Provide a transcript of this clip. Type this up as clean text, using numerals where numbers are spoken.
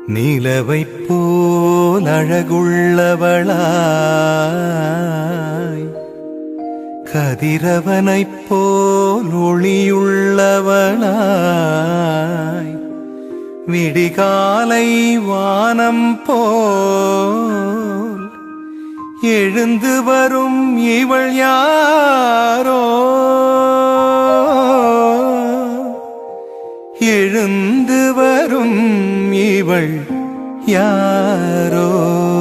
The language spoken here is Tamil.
நிலவைப் போல் அழகுள்ளவளாய், கதிரவனைப் போல் ஒளியுள்ளவளாய், விடிகாலை வானம் போல் எழுந்து வரும் இவள் யாரோ, எழுந்து வரும் இவள் யாரோ.